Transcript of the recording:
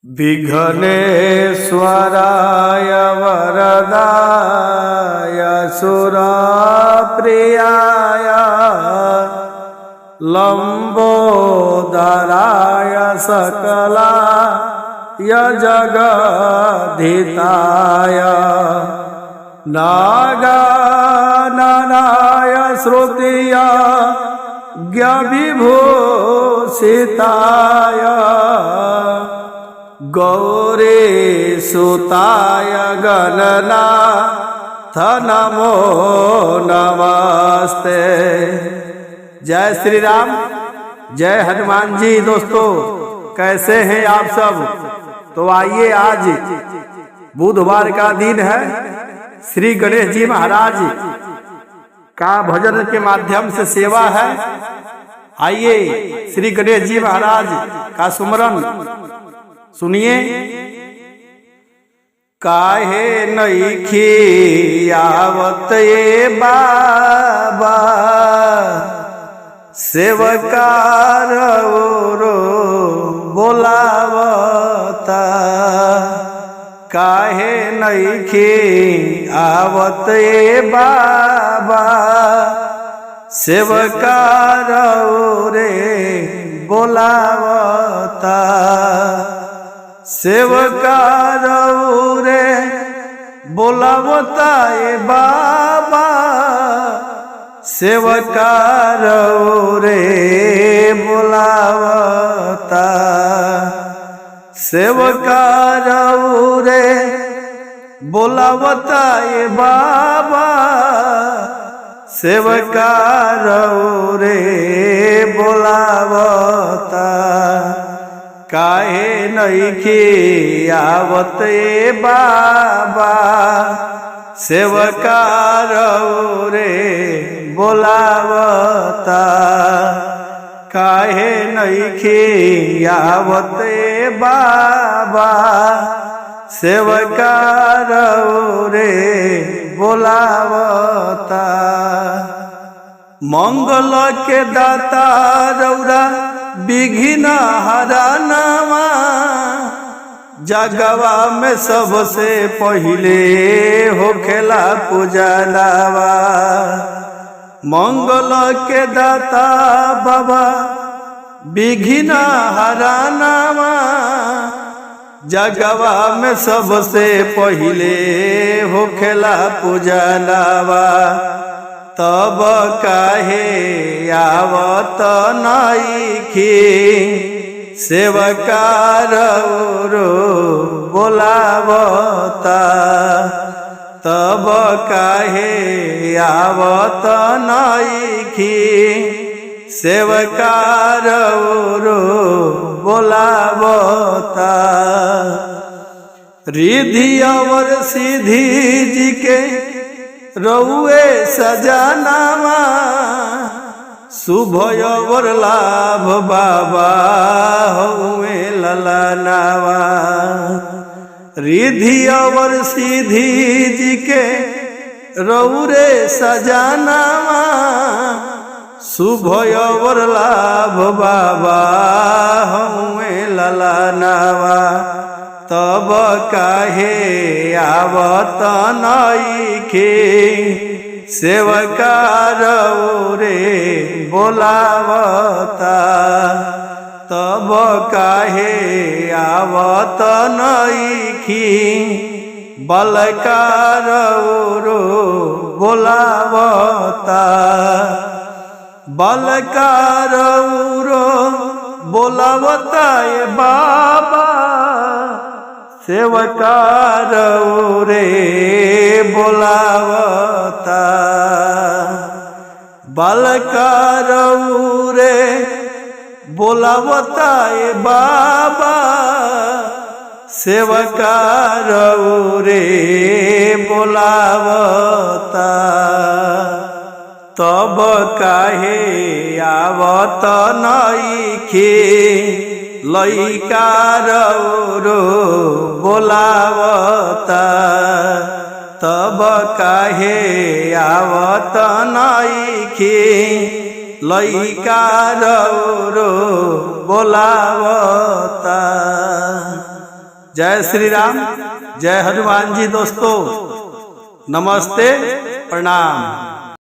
विघ्नेश्वराय वरदाय सुरप्रियाय लंबोदराय सकलाय जगद्धिताय नागाननाय श्रुतिय ज्ञविभूषिताय गौरीसुताय गणनाथ नमो नमस्ते। जय श्री राम, जय हनुमान जी। दोस्तों, कैसे हैं आप सब? तो आइए, आज बुधवार का दिन है। श्री गणेश जी महाराज का भजन के माध्यम से सेवा है। आइए श्री गणेश जी महाराज का सुमरन सुनिए। काहे नइखी आवत ये बाबा, सेवकार रो बोलावता। काहे नइखी आवत ये बाबा, सेवकार रे बोलावता। सेवकार रे बोलावता ए बाबा, सेवकार रे बोलावता। सेवकार रे बोलावता ए बाबा, सेवकार रे बोलावता। काहे नइखी आवत ए बाबा, सेवकार रे बोलावता। काहे नइखी आवत ए बाबा, सेवकार रे बोलावता। मंगल के दाता रौरा विघ्न हरनावा, जगवा में सबसे पहिले होखेला पूजनावा। मंगल के दाता बाबा विघ्न हरनावा, जगवा में सबसे पहिले होखेला पूजनावा। तब काहे आवत नइखी, सेवकार रो बोलावता। तब काहे आवत नइखी, सेवकार रो बोलावता। रिद्धि और सिद्धि जी के रउए सजनावा, शुभ और लाभ बाबा हुए ललनावा। रिद्धि और सिद्धि जी के रउरे सजनावा, शुभ और लाभ बाबा हुए ललनावा। तब काहे आवत नइखी, सेवकार रे बोलावता। तब काहे आवत नइखी, बलकार रो बोलावता। बलकार रो बोलावता ए बाबा, सेवकार रे बोलावता। बलकार रे बोलावता ए बाबा, सेवकार रे बोलावता। तब काहे आवत नइखी, लइकार रो बोलावता। तब काहे आवत नइखी, लइकार रो बोलावता। जय श्री राम, जय हनुमान जी। दोस्तों नमस्ते, प्रणाम।